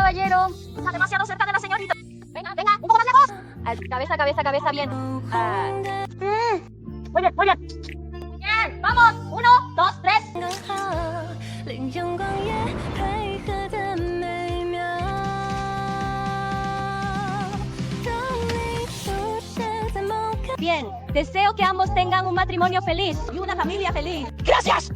caballero. Está demasiado cerca de la señorita. Venga, venga, un poco más lejos. Cabeza, cabeza, cabeza, bien. Muy bien, muy bien. Muy bien, vamos. 1, 2, 3. Bien, deseo que ambos tengan un matrimonio feliz y una familia feliz. ¡Gracias!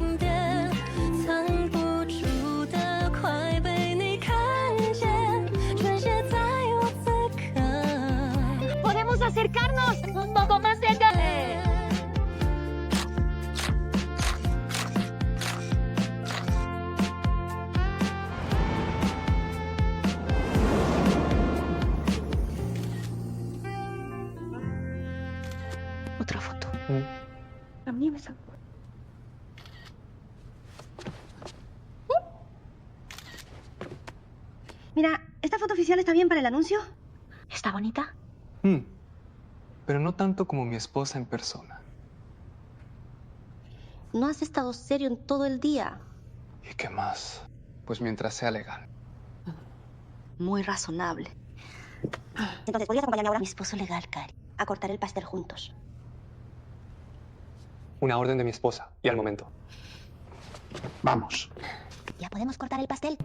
Podemos acercarnos un poco más cerca. Otra foto. A mí me sacó. Mira, ¿esta foto oficial está bien para el anuncio? ¿Está bonita? Pero no tanto como mi esposa en persona. No has estado serio en todo el día. ¿Y qué más? Pues mientras sea legal. Muy razonable. Entonces, ¿podrías acompañarme ahora? Mi esposo legal, Cari. A cortar el pastel juntos. Una orden de mi esposa. Y al momento. Vamos. ¿Ya podemos cortar el pastel?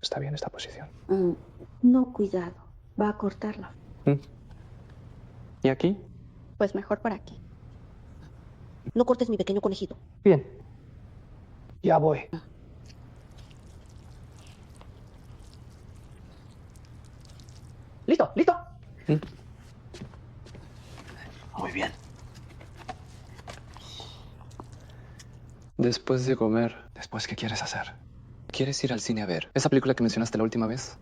Está bien esta posición. No, cuidado. Va a cortarlo. ¿Y aquí? Pues mejor por aquí. No cortes mi pequeño conejito. Bien. Ya voy. ¿Listo? ¿Listo? Muy bien. Después de comer, ¿después qué quieres hacer? ¿Quieres ir al cine a ver esa película que mencionaste la última vez?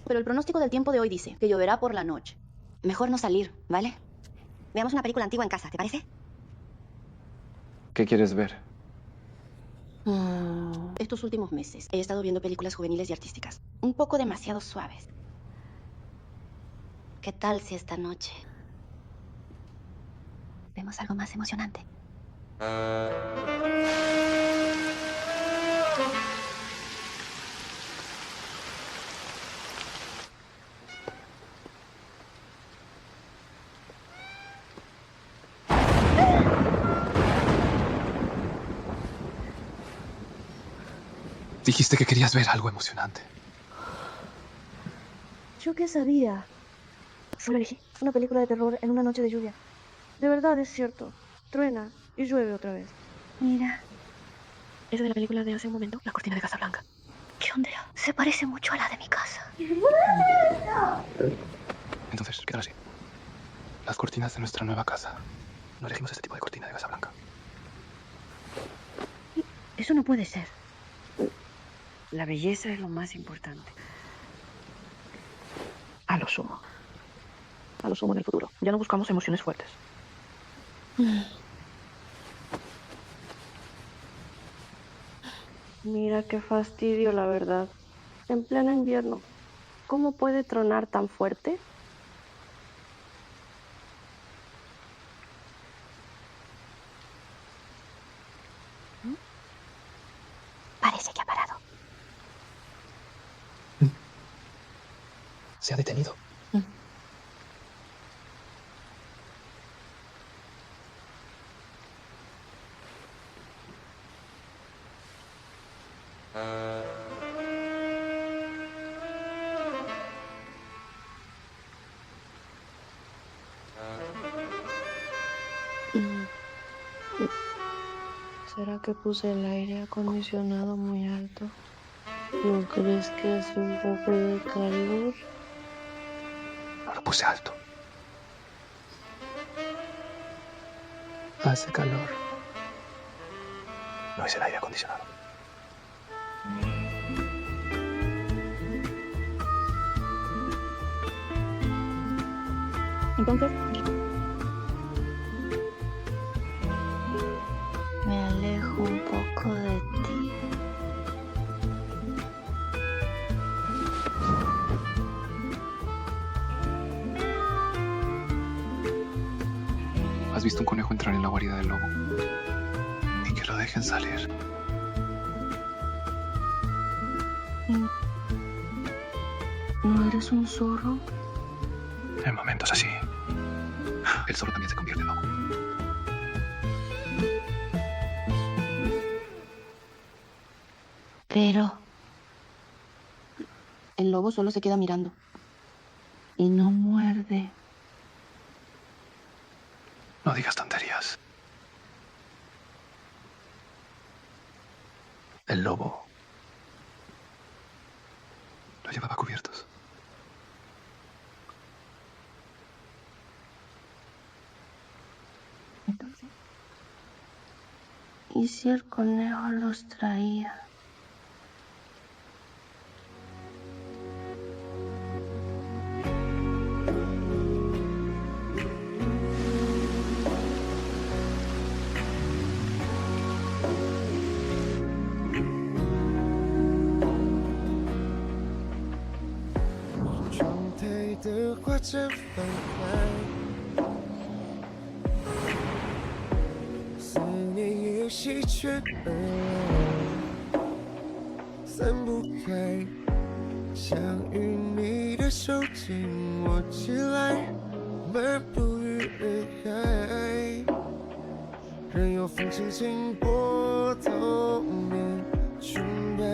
Pero el pronóstico del tiempo de hoy dice que lloverá por la noche. Mejor no salir, ¿vale? Veamos una película antigua en casa, ¿te parece? ¿Qué quieres ver? Estos últimos meses he estado viendo películas juveniles y artísticas. Un poco demasiado suaves. ¿Qué tal si esta noche vemos algo más emocionante? Dijiste que querías ver algo emocionante. ¿Yo qué sabía? Solo elegí una película de terror en una noche de lluvia. De verdad es cierto. Truena y llueve otra vez. Mira. Es de la película de hace un momento, La cortina de Casablanca. ¿Qué onda? Se parece mucho a la de mi casa. Entonces, quédalo así. Las cortinas de nuestra nueva casa. No elegimos este tipo de cortina de Casablanca. Eso no puede ser. La belleza es lo más importante. A lo sumo. A lo sumo en el futuro. Ya no buscamos emociones fuertes. Mira qué fastidio, la verdad. En pleno invierno. ¿Cómo puede tronar tan fuerte? Parece que ha parado. Se ha detenido. ¿Será que puse el aire acondicionado muy alto? ¿No crees que hace un poco de calor? No lo puse alto. Hace calor. No es el aire acondicionado. Entonces, Me alejo un poco de ti. ¿Has visto un conejo entrar en la guarida del lobo? Y que lo deje dejen salir. ¿No eres un zorro? En momentos así, el zorro también se convierte en lobo. Pero el lobo solo se queda mirando y no muerde. No digas tonterías. El lobo lo llevaba cubiertos. Entonces, ¿y si el conejo los traía?思念也稀缺而来，散不开。想与你的手紧握起来，漫步于人海，任由风轻轻拨动你裙摆，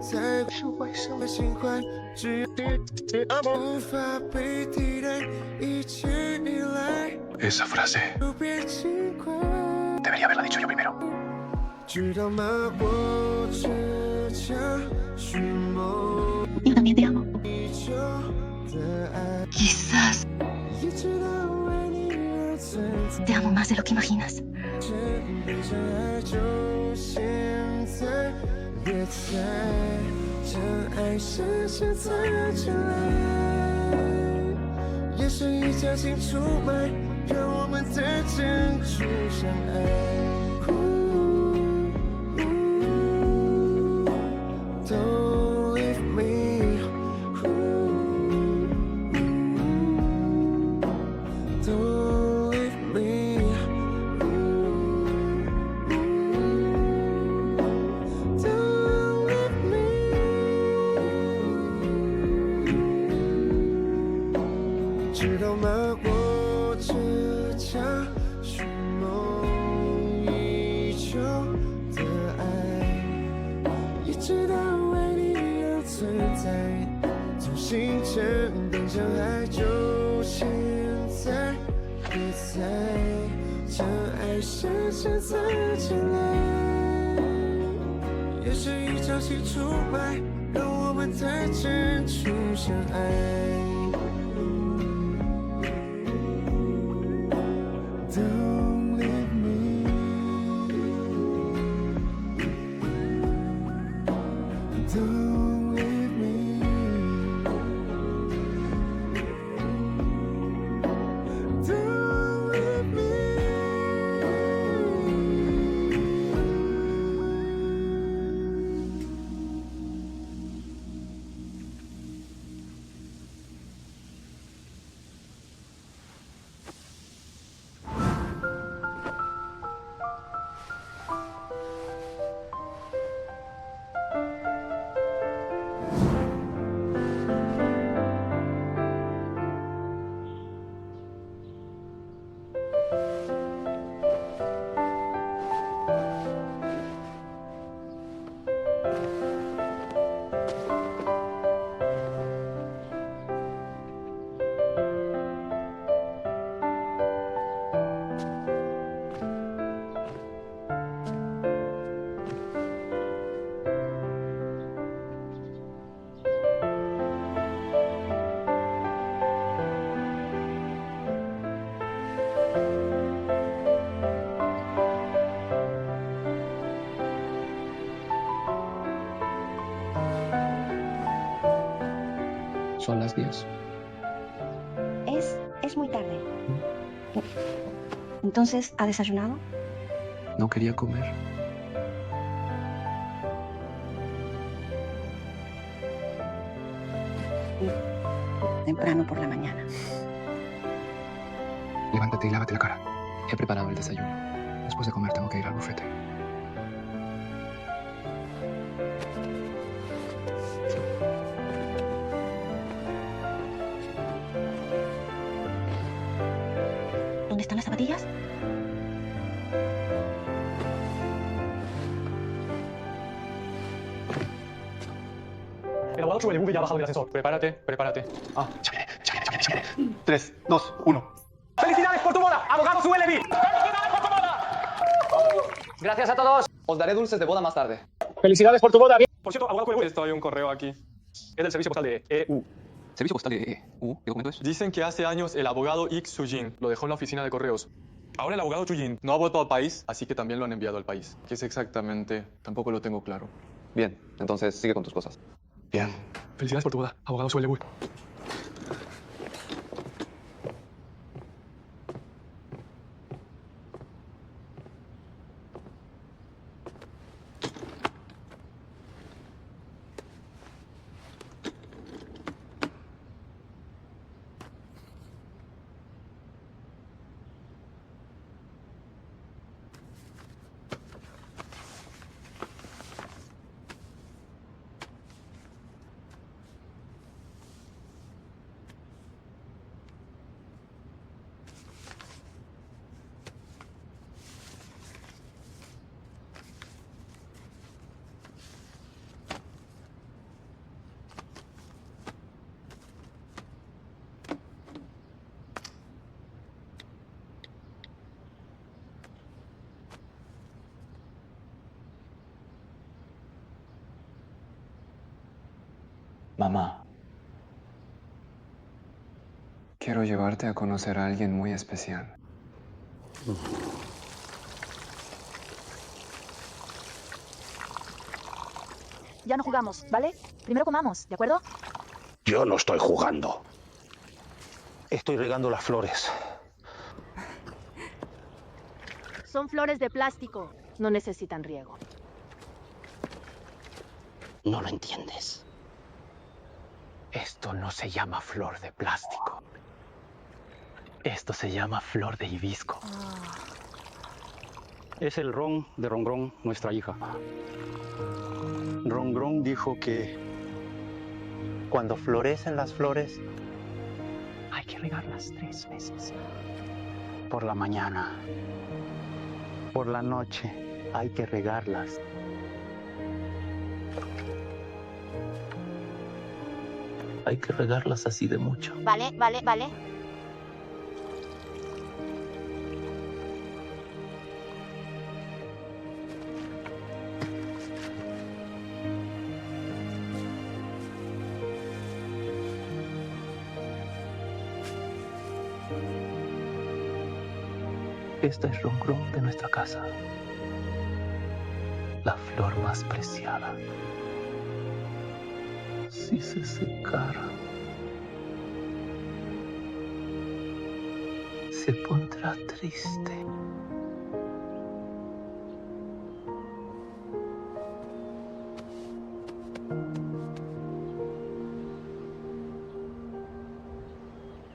才是外伤的心怀，只无法被替代，一切依赖。 Esa frase debería haberla dicho yo primero. 知道吗？我倔强寻梦 Yo también te amo. 已久的爱， Quizás 一直到为你而存在。 te amo más de lo que imaginas. 真的真爱就现在，别猜，真爱是现在就来，也是一觉醒出卖，让我们在深处相爱。Don't leave me. Don't leave me. Don't leave me. 知道吗？我倔强寻梦已久的爱，一直到为你而存在。从星辰变成海，就现在，别猜，真爱是现在就来，也是一场戏出卖，让我们在深处相爱。 Don't leave me. Don't leave me. Don't leave me. 'Son las 10. Es muy tarde. Entonces, ¿ha desayunado? No quería comer. Temprano por la mañana. Levántate y lávate la cara. He preparado el desayuno. Después de comer tengo que ir al bufete. las zapatillas? El abogado Chuelebu ya ha bajado del ascensor. Prepárate, prepárate. Ah, ya viene. 3, 2, 1. ¡Felicidades por tu boda, abogado Chuelebi! ¡Felicidades por tu boda! Gracias a todos. Os daré dulces de boda más tarde. ¡Felicidades por tu boda! Por cierto, abogado Chuelebu, esto hay un correo aquí. Es del servicio postal de EU. ¿Servicio postal de EU? ¿Qué documento es? Dicen que hace años el abogado Ik Sujin lo dejó en la oficina de correos. Ahora el abogado Chujin no ha vuelto al país, así que también lo han enviado al país. ¿Qué es exactamente? Tampoco lo tengo claro. Bien, entonces sigue con tus cosas. Bien. Felicidades por tu boda, abogado Chuelebu. Mamá, quiero llevarte a conocer a alguien muy especial. Ya no jugamos, ¿vale? Primero comamos, ¿de acuerdo? Yo no estoy jugando. Estoy regando las flores. Son flores de plástico. No necesitan riego. No lo entiendes. Esto no se llama flor de plástico. Esto se llama flor de hibisco. Es el ron de Rongrón, nuestra hija. Rongrón dijo que cuando florecen las flores hay que regarlas 3 veces. Por la mañana, por la noche, hay que regarlas. Hay que regarlas así de mucho. Vale, vale, vale. Esta es Rongrón de nuestra casa. La flor más preciada. Si se secara, se pondrá triste.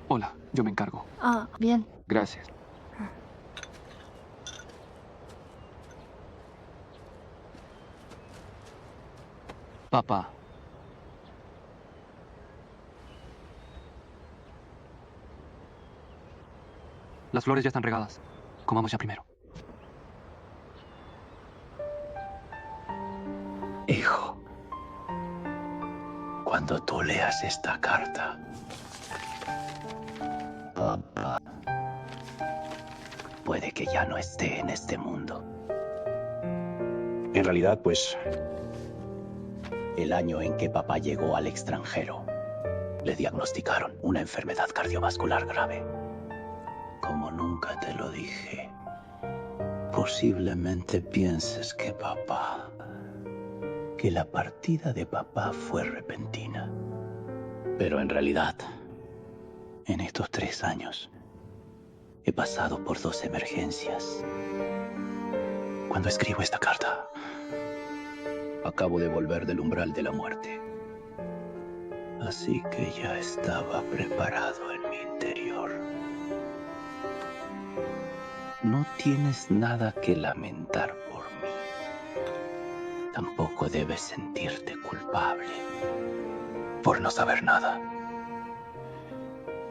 Hola, yo me encargo. Ah, bien. Gracias. Papá. Las flores ya están regadas. Comamos ya primero. Hijo, cuando tú leas esta carta, papá puede que ya no esté en este mundo. En realidad, pues, el año en que papá llegó al extranjero, le diagnosticaron una enfermedad cardiovascular grave. Como nunca te lo dije, posiblemente pienses que la partida de papá fue repentina. Pero en realidad, en estos 3 años, he pasado por 2 emergencias. Cuando escribo esta carta, acabo de volver del umbral de la muerte. Así que ya estaba preparado en mi interior. No tienes nada que lamentar por mí. Tampoco debes sentirte culpable por no saber nada.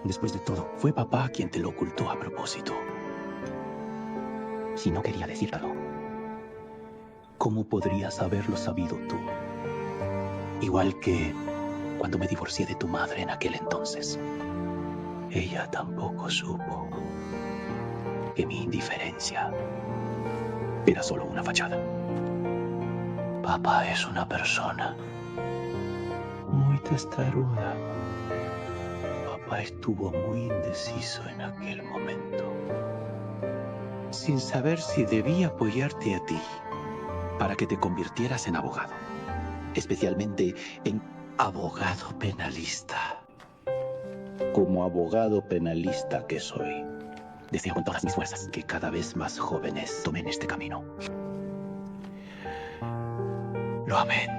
Después de todo, fue papá quien te lo ocultó a propósito. si no quería decírtelo? ¿Cómo podrías haberlo sabido tú? Igual que cuando me divorcié de tu madre en aquel entonces. Ella tampoco supo que mi indiferencia era solo una fachada. Papá es una persona muy testaruda. Papá estuvo muy indeciso en aquel momento, sin saber si debía apoyarte a ti para que te convirtieras en abogado, especialmente en abogado penalista. Como abogado penalista que soy, deseo con todas mis fuerzas que cada vez más jóvenes tomen este camino. Lo amen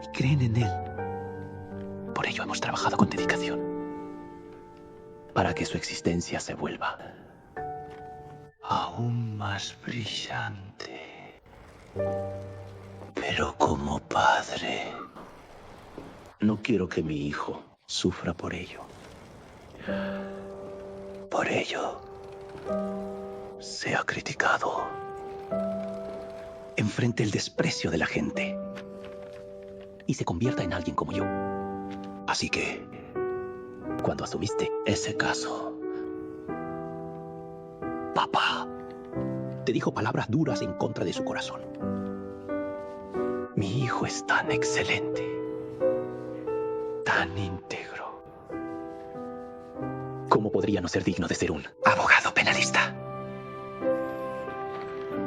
y creen en él. Por ello hemos trabajado con dedicación, para que su existencia se vuelva aún más brillante. Pero como padre, no quiero que mi hijo sufra por ello. Por ello, sea criticado, enfrente el desprecio de la gente y se convierta en alguien como yo. Así que, cuando asumiste ese caso, papá te dijo palabras duras en contra de su corazón. Mi hijo es tan excelente, tan íntegro. ¿Cómo podría no ser digno de ser un abogado penalista?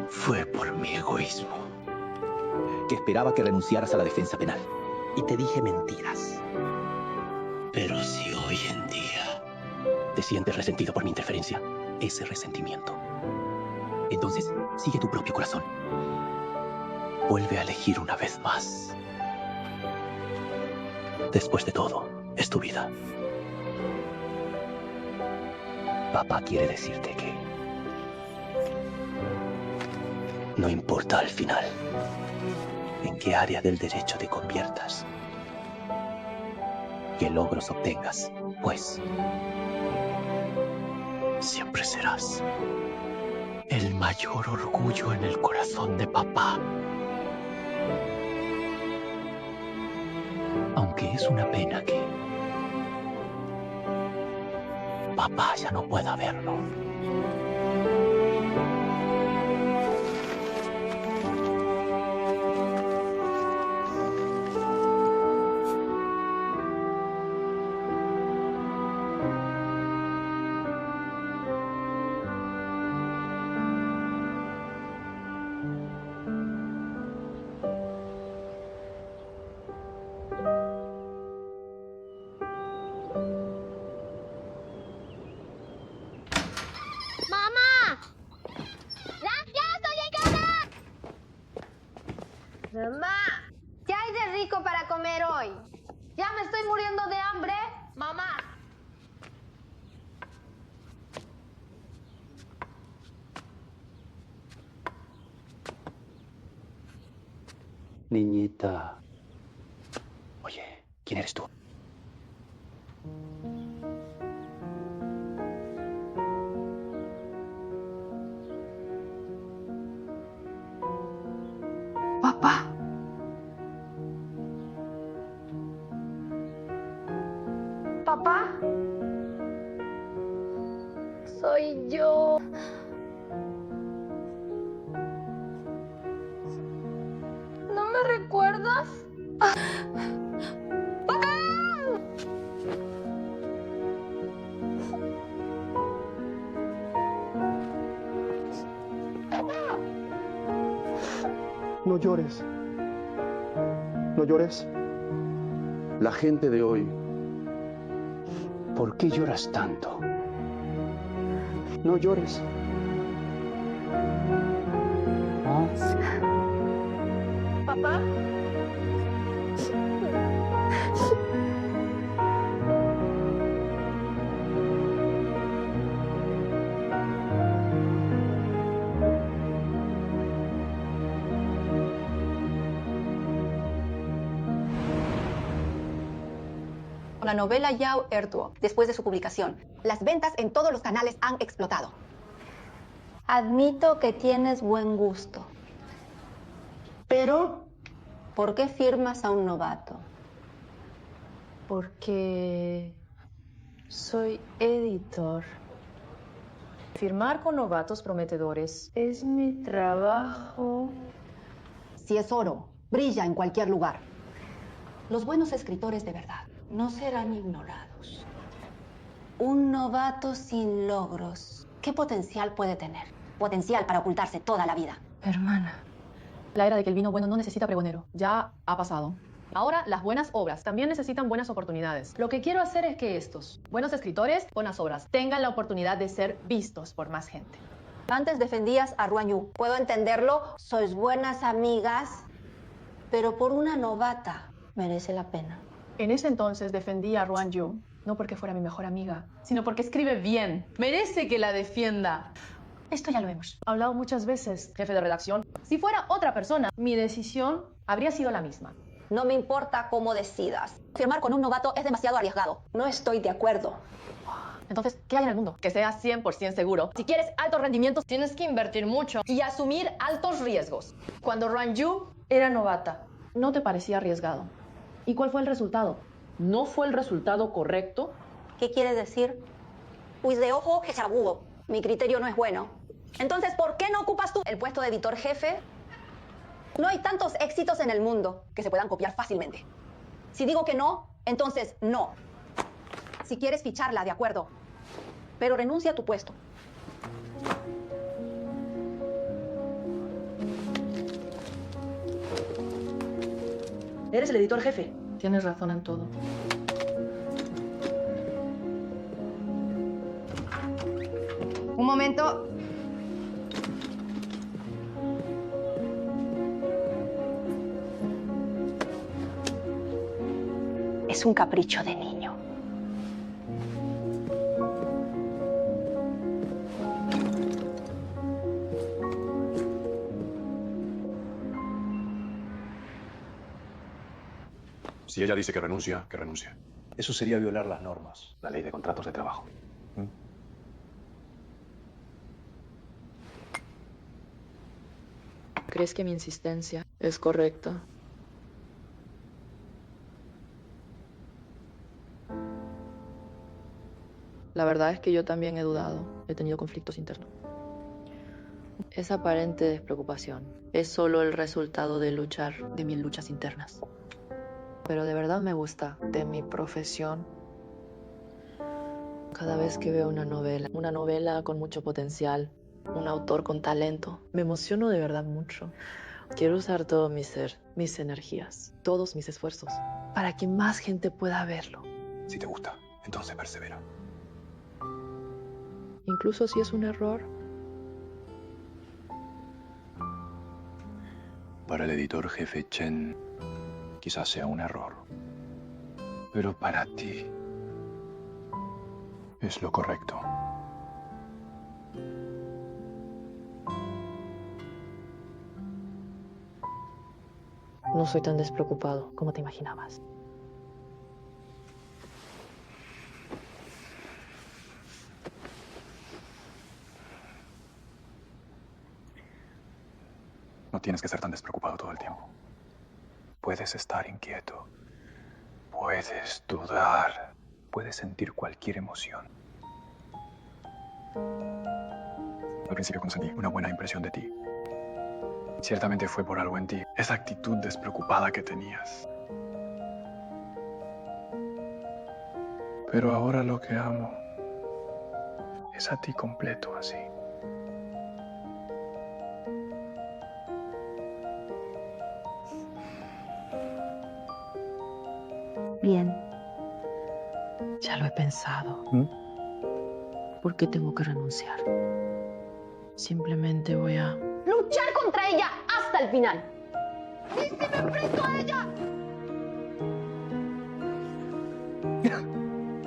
Fue por mi egoísmo que esperaba que renunciaras a la defensa penal. Y te dije mentiras. Pero si hoy en día te sientes resentido por mi interferencia, ese resentimiento, entonces sigue tu propio corazón. Vuelve a elegir una vez más. Después de todo, es tu vida. Papá quiere decirte que no importa al final en qué área del derecho te conviertas, qué logros obtengas, pues siempre serás el mayor orgullo en el corazón de papá. Aunque es una pena que papá ya no pueda verlo. Mamá, ¿qué hay de rico para comer hoy? Ya me estoy muriendo de hambre. Mamá. Niñita. Oye, ¿quién eres tú? Papá. Papá. Soy yo. ¿No me recuerdas? No llores. No llores. La gente de hoy. ¿Por qué lloras tanto? No llores. Papá. La novela Yao Ertuo, después de su publicación, las ventas en todos los canales han explotado. Admito que tienes buen gusto. Pero, ¿Por qué firmas a un novato? Porque soy editor. Firmar con novatos prometedores es mi trabajo. Si es oro, brilla en cualquier lugar. Los buenos escritores de verdad no serán ignorados. Un novato sin logros. ¿Qué potencial puede tener? Potencial para ocultarse toda la vida. Hermana. La era de que el vino bueno no necesita pregonero. Ya ha pasado. Ahora, las buenas obras también necesitan buenas oportunidades. Lo que quiero hacer es que estos buenos escritores, buenas obras, tengan la oportunidad de ser vistos por más gente. Antes defendías a Ruan Yu. Puedo entenderlo, sois buenas amigas, pero por una novata merece la pena. En ese entonces defendí a Ruan Yu, no porque fuera mi mejor amiga, sino porque escribe bien. Merece que la defienda. Esto ya lo hemos hablado muchas veces, jefe de redacción. Si fuera otra persona, mi decisión habría sido la misma. No me importa cómo decidas. Firmar con un novato es demasiado arriesgado. No estoy de acuerdo. Entonces, ¿qué hay en el mundo? Que sea 100% seguro. Si quieres altos rendimientos, tienes que invertir mucho y asumir altos riesgos. Cuando Ruan Yu era novata, ¿no te parecía arriesgado? ¿Y cuál fue el resultado? ¿No fue el resultado correcto? ¿Qué quiere decir? Pues de ojo que chabugo. Mi criterio no es bueno. Entonces, ¿por qué no ocupas tú el puesto de editor jefe? No hay tantos éxitos en el mundo que se puedan copiar fácilmente. Si digo que no, entonces no. Si quieres ficharla, de acuerdo. Pero renuncia a tu puesto. Eres el editor jefe. Tienes razón en todo. Un momento. Es un capricho de niño. Si ella dice que renuncia, que renuncie. Eso sería violar las normas. La ley de contratos de trabajo. ¿Crees que mi insistencia es correcta? La verdad es que yo también he dudado. He tenido conflictos internos. Esa aparente despreocupación es solo el resultado de luchar de mis luchas internas. Pero de verdad me gusta de mi profesión. Cada vez que veo una novela con mucho potencial, un autor con talento, me emociono de verdad mucho. Quiero usar todo mi ser, mis energías, todos mis esfuerzos, para que más gente pueda verlo. Si te gusta, entonces persevera. Incluso si es un error. Para el editor jefe Chen, quizás sea un error. Pero para ti es lo correcto. No soy tan despreocupado como te imaginabas. No tienes que ser tan despreocupado todo el tiempo. Puedes estar inquieto. Puedes dudar. Puedes sentir cualquier emoción. Al principio conseguí una buena impresión de ti. Ciertamente fue por algo en ti. Esa actitud despreocupada que tenías. Pero ahora lo que amo es a ti completo así. Bien. Ya lo he pensado. ¿Por qué tengo que renunciar? Simplemente voy a luchar contra ella hasta el final. ¡Y si me enfrento a ella!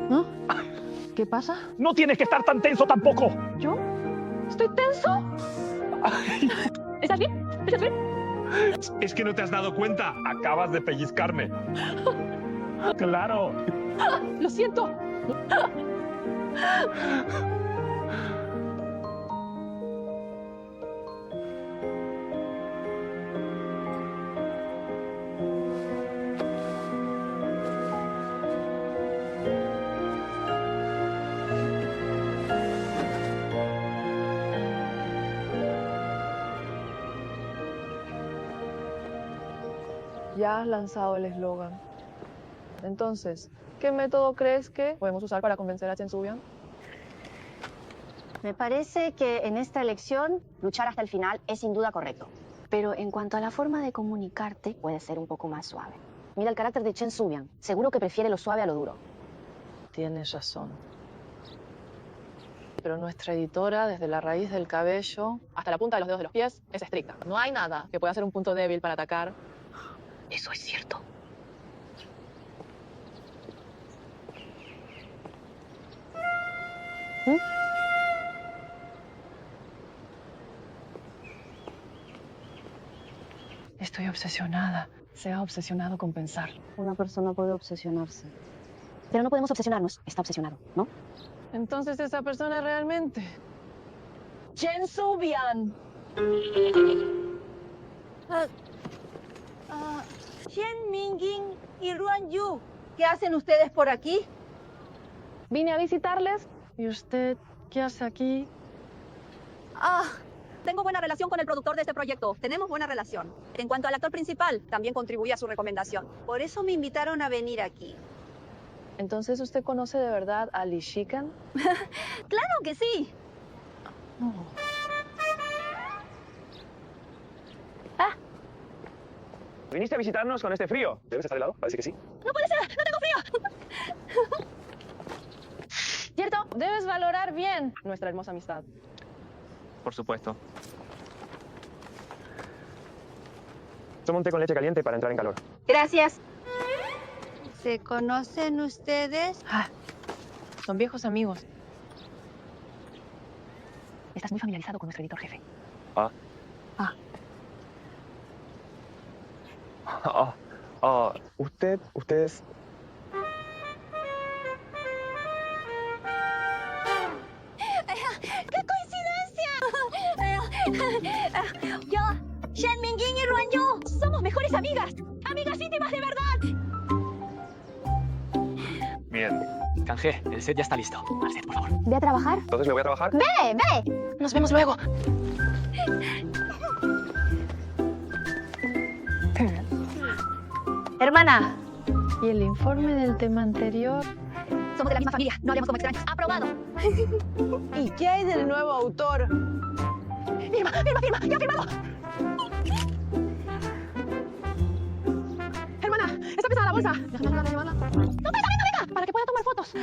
¿No? ¿Qué pasa? No tienes que estar tan tenso tampoco. ¿Yo? ¿Estoy tenso? ¿Estás bien? ¿Estás bien? Es que no te has dado cuenta. Acabas de pellizcarme. Claro. Lo siento. Ya has lanzado el eslogan. Entonces, ¿qué método crees que podemos usar para convencer a Chen Su-bian? Me parece que en esta elección luchar hasta el final es sin duda correcto. Pero en cuanto a la forma de comunicarte, puede ser un poco más suave. Mira el carácter de Chen Su-bian. Seguro que prefiere lo suave a lo duro. Tienes razón. Pero nuestra editora, desde la raíz del cabello hasta la punta de los dedos de los pies, es estricta. No hay nada que pueda ser un punto débil para atacar. Eso es cierto. Estoy obsesionada. Se ha obsesionado con pensar. Una persona puede obsesionarse. Pero no podemos obsesionarnos. Está obsesionado, ¿no? Entonces esa persona realmente... Chen Su-bian. Shen Mingjin y Ruan Yu, ¿qué hacen ustedes por aquí? Vine a visitarles. ¿Y usted qué hace aquí? Tengo buena relación con el productor de este proyecto. Tenemos buena relación. En cuanto al actor principal, también contribuí a su recomendación. Por eso me invitaron a venir aquí. Entonces, ¿usted conoce de verdad a Li Shikan? ¡Claro que sí! ¿Viniste a visitarnos con este frío? ¿Debes estar helado? Parece que sí. ¡No puede ser! ¡No tengo frío! ¿Cierto? Debes valorar bien nuestra hermosa amistad. Por supuesto. Toma un té con leche caliente para entrar en calor. Gracias. ¿Se conocen ustedes? Son viejos amigos. Estás muy familiarizado con nuestro editor jefe. Ustedes... ¡Qué coincidencia! Yo, Shen Mingjin y Ruan Yu, somos mejores amigas. Amigas íntimas de verdad. Bien. Canje, el set ya está listo. Al set, por favor. ¿Ve a trabajar? Entonces me voy a trabajar. ¡Ve! Nos vemos luego. Hermana. ¿Y el informe del tema anterior? Somos de la misma familia. No hablemos como extraños. ¡Aprobado! ¿Y qué hay del nuevo autor? ¡Firma! ¡Ya firmado! Hermana, está pesada la bolsa. Déjame llevarla. No, venga, para que pueda tomar fotos.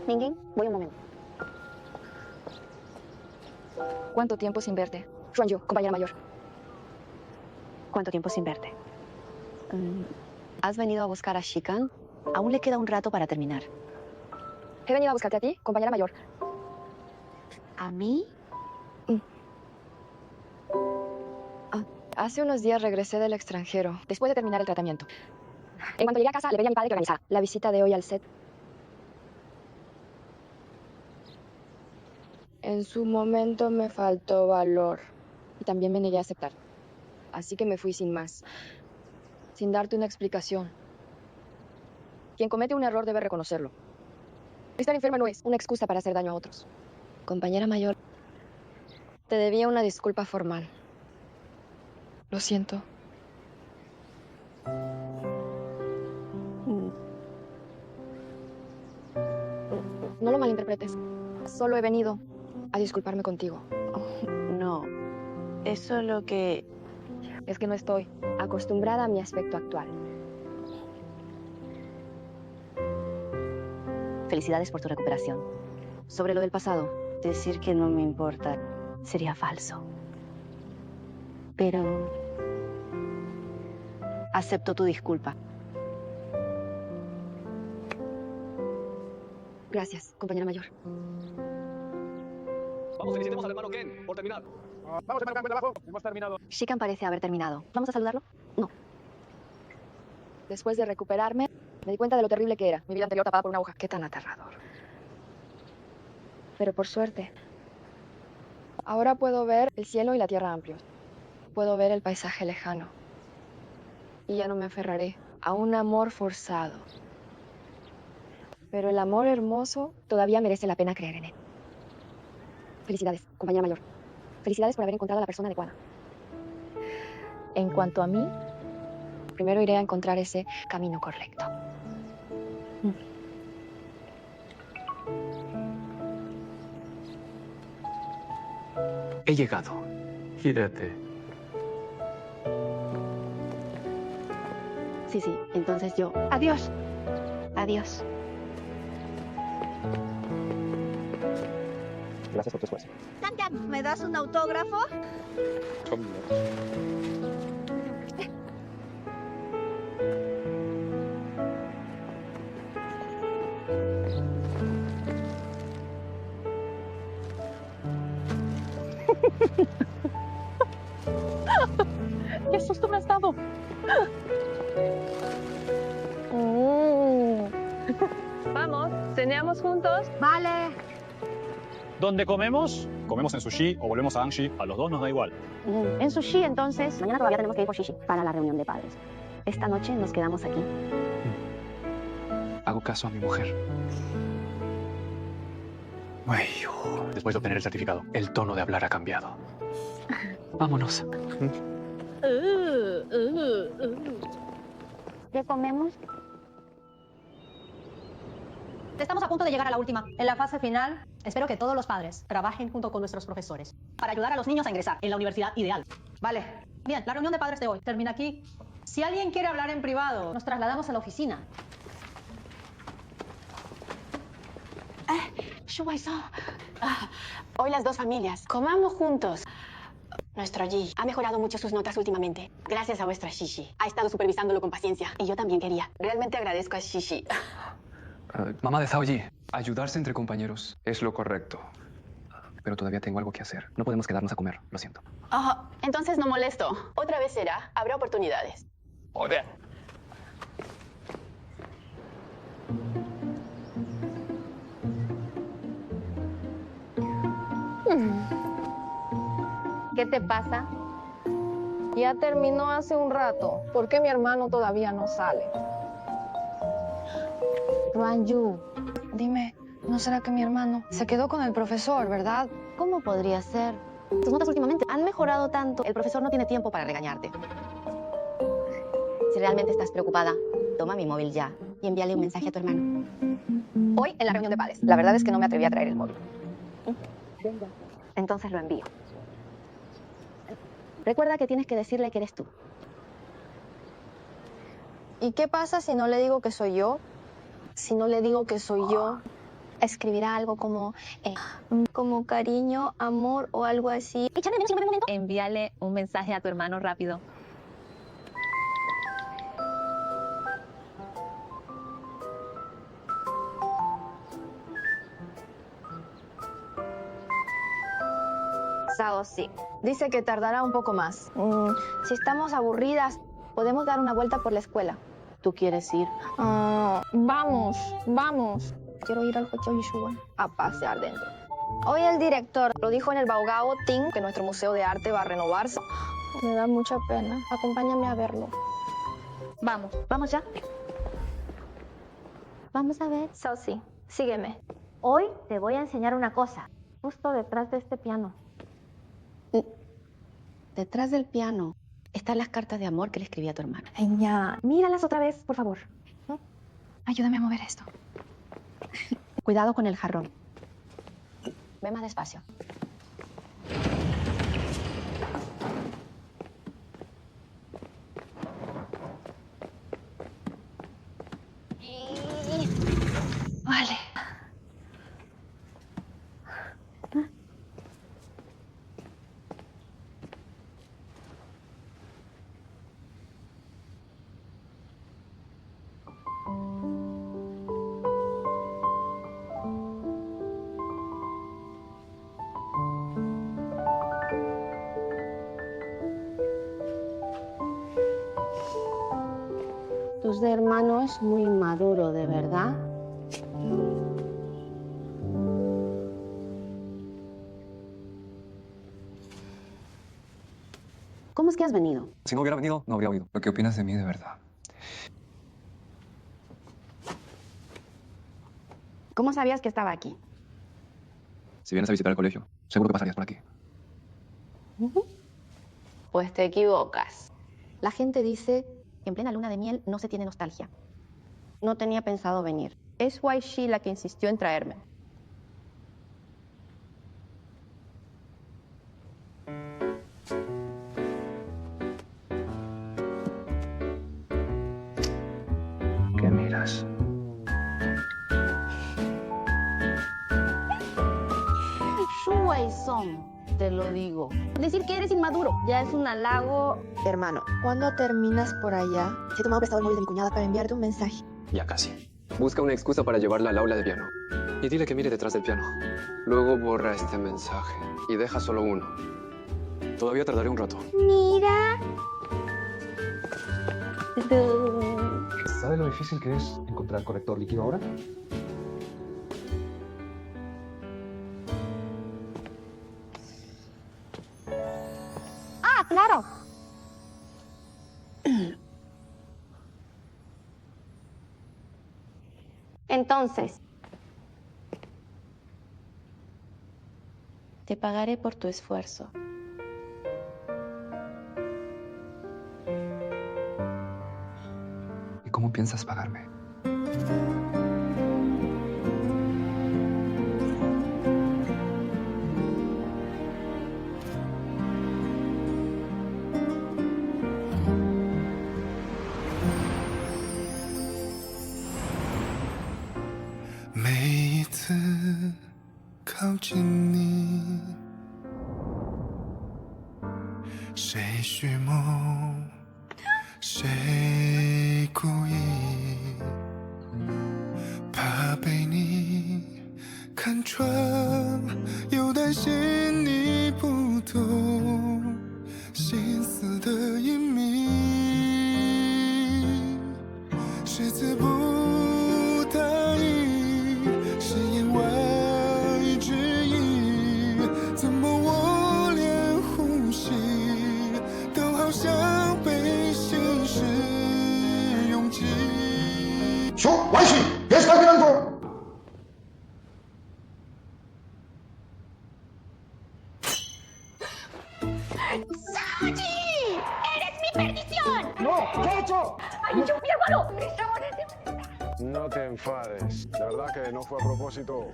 Mingjin, voy un momento. ¿Cuánto tiempo sin verte? Ruan Yu, compañera mayor. ¿Cuánto tiempo sin verte? ¿Has venido a buscar a Shikan? Aún le queda un rato para terminar. He venido a buscarte a ti, compañera mayor. ¿A mí? Hace unos días regresé del extranjero, después de terminar el tratamiento. En cuanto llegué a casa, le pedí a mi padre que organizara la visita de hoy al set. En su momento me faltó valor y también me negué a aceptar. Así que me fui sin más, sin darte una explicación. Quien comete un error debe reconocerlo. Estar enferma no es una excusa para hacer daño a otros. Compañera mayor, te debía una disculpa formal. Lo siento. No lo malinterpretes. Solo he venido a disculparme contigo. No, eso es lo que... Es que no estoy acostumbrada a mi aspecto actual. Felicidades por tu recuperación. Sobre lo del pasado, decir que no me importa sería falso. Pero... acepto tu disculpa. Gracias, compañera mayor. Vamos, felicitemos al hermano Ken por terminar. Vamos, hermano Ken, abajo. Hemos terminado. Shikan parece haber terminado. ¿Vamos a saludarlo? No. Después de recuperarme, me di cuenta de lo terrible que era. Mi vida anterior tapada por una aguja. Qué tan aterrador. Pero por suerte, ahora puedo ver el cielo y la tierra amplios. puedo ver el paisaje lejano. Y ya no me aferraré a un amor forzado. Pero el amor hermoso todavía merece la pena creer en él. Felicidades, compañera mayor. Felicidades por haber encontrado a la persona adecuada. En cuanto a mí, primero iré a encontrar ese camino correcto. He llegado. Gírate. Sí, sí, entonces yo. Adiós. Adiós. Gracias por tu esfuerzo. Can, ¿me das un autógrafo? ¡Qué susto me has dado! Vamos, ceneamos juntos. Vale. ¿Dónde comemos? Comemos en Sushi o volvemos a Anshi. A los dos nos da igual. En sushi, entonces. Mañana todavía tenemos que ir por Shishi para la reunión de padres. Esta noche nos quedamos aquí. Hago caso a mi mujer. Ay, después de obtener el certificado, el tono de hablar ha cambiado. Vámonos. ¿Qué comemos? Estamos a punto de llegar a la última. En la fase final, espero que todos los padres trabajen junto con nuestros profesores para ayudar a los niños a ingresar en la universidad ideal. Vale. Bien, la reunión de padres de hoy termina aquí. Si alguien quiere hablar en privado, nos trasladamos a la oficina. Hoy las dos familias. Comamos juntos. Nuestro G ha mejorado mucho sus notas últimamente. Gracias a vuestra Shishi. Ha estado supervisándolo con paciencia. Y yo también quería. Realmente agradezco a Shishi. Mamá de Zhao Yi, ayudarse entre compañeros es lo correcto. Pero todavía tengo algo que hacer. No podemos quedarnos a comer, lo siento. Entonces no molesto. Otra vez será. Habrá oportunidades. Joder. ¿Qué te pasa? Ya terminó hace un rato. ¿Por qué mi hermano todavía no sale? Ruanyu, dime, ¿no será que mi hermano se quedó con el profesor, verdad? ¿Cómo podría ser? Tus notas últimamente han mejorado tanto. El profesor no tiene tiempo para regañarte. Si realmente estás preocupada, toma mi móvil ya y envíale un mensaje a tu hermano. Hoy en la reunión de padres. La verdad es que no me atreví a traer el móvil. Entonces lo envío. Recuerda que tienes que decirle que eres tú. ¿Y qué pasa si no le digo que soy yo? Si no le digo que soy yo, Escribirá algo como como cariño, amor o algo así. échame menos en un momento. Envíale un mensaje a tu hermano rápido. Sao sí. Dice que tardará un poco más. Si estamos aburridas, podemos dar una vuelta por la escuela. ¿Tú quieres ir? Vamos, vamos. Quiero ir al Hotel Yishuan a pasear dentro. Hoy el director lo dijo en el Baogao Ting que nuestro museo de arte va a renovarse. Me da mucha pena. Acompáñame a verlo. Vamos. Vamos ya. Vamos a ver. Sao sí, sígueme. Hoy te voy a enseñar una cosa, justo detrás de este piano. Detrás del piano están las cartas de amor que le escribí a tu hermano. Ya, míralas otra vez, por favor. Ayúdame a mover esto. Cuidado con el jarrón. Ve más despacio. Vale. Tu hermano es muy maduro, ¿de verdad? ¿Cómo es que has venido? Si no hubiera venido, no habría oído. Lo que opinas de mí de verdad. ¿Cómo sabías que estaba aquí? Si vienes a visitar el colegio, seguro que pasarías por aquí. Pues te equivocas. La gente dice que en plena luna de miel no se tiene nostalgia. No tenía pensado venir. Es Wai Shi la que insistió en traerme. ¿Qué miras? Shuai Song, te lo digo. Decir que eres inmaduro ya es un halago, hermano. ¿Cuándo terminas por allá? He tomado prestado el móvil de mi cuñada para enviarte un mensaje. Ya casi. Busca una excusa para llevarla al aula de piano. Y dile que mire detrás del piano. Luego borra este mensaje y deja solo uno. Todavía tardaré un rato. Mira. ¿Sabe lo difícil que es encontrar corrector líquido ahora? ¡Ah, claro! Entonces, te pagaré por tu esfuerzo. ¿Y cómo piensas pagarme? No te enfades. De verdad que no fue a propósito.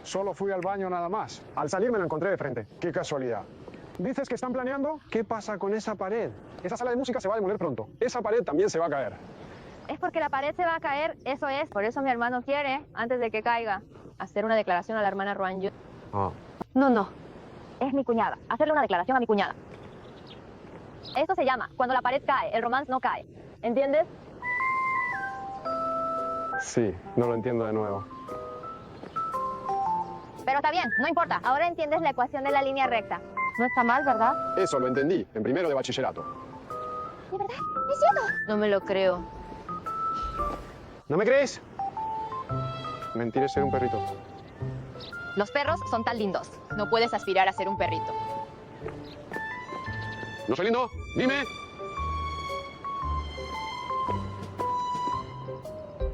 Solo fui al baño nada más. Al salir me lo encontré de frente. Qué casualidad. ¿Dices que están planeando? ¿Qué pasa con esa pared? Esa sala de música se va a demoler pronto. Esa pared también se va a caer. Es porque la pared se va a caer, eso es. Por eso mi hermano quiere, antes de que caiga, hacer una declaración a la hermana Ruan Yu. No. Es mi cuñada. Hacerle una declaración a mi cuñada. Esto se llama cuando la pared cae, el romance no cae. ¿Entiendes? Sí, no lo entiendo de nuevo. Pero está bien, no importa. Ahora entiendes la ecuación de la línea recta. No está mal, ¿verdad? Eso lo entendí, en primero de bachillerato. ¿De verdad? ¿Es cierto? No me lo creo. ¿No me crees? Mentir es ser un perrito. Los perros son tan lindos. No puedes aspirar a ser un perrito. ¿No soy lindo? ¡Dime!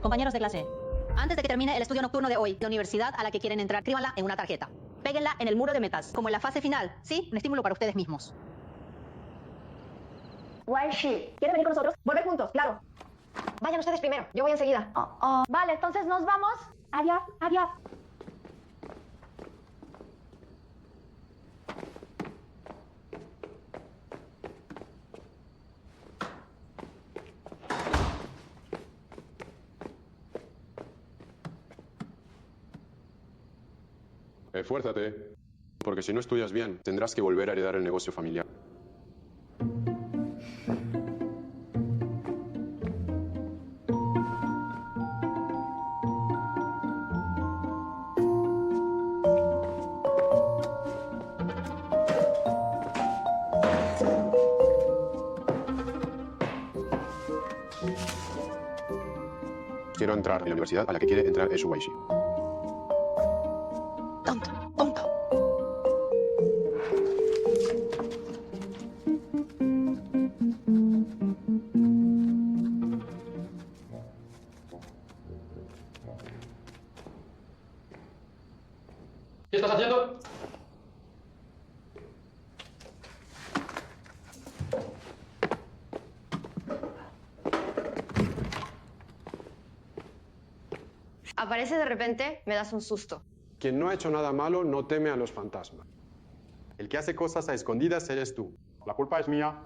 Compañeros de clase, antes de que termine el estudio nocturno de hoy, la universidad a la que quieren entrar, escríbanla en una tarjeta. Péguenla en el muro de metas, como en la fase final, ¿sí? Un estímulo para ustedes mismos. Wai Shi, ¿quieren venir con nosotros? Volver juntos, claro. Vayan ustedes primero, yo voy enseguida. Vale, entonces nos vamos. Adiós, adiós. Esfuérzate, porque si no estudias bien, tendrás que volver a heredar el negocio familiar. Quiero entrar en la universidad a la que quiere entrar Esu Wai Shi. aparece de repente, me das un susto. Quien no ha hecho nada malo no teme a los fantasmas. El que hace cosas a escondidas eres tú. La culpa es mía.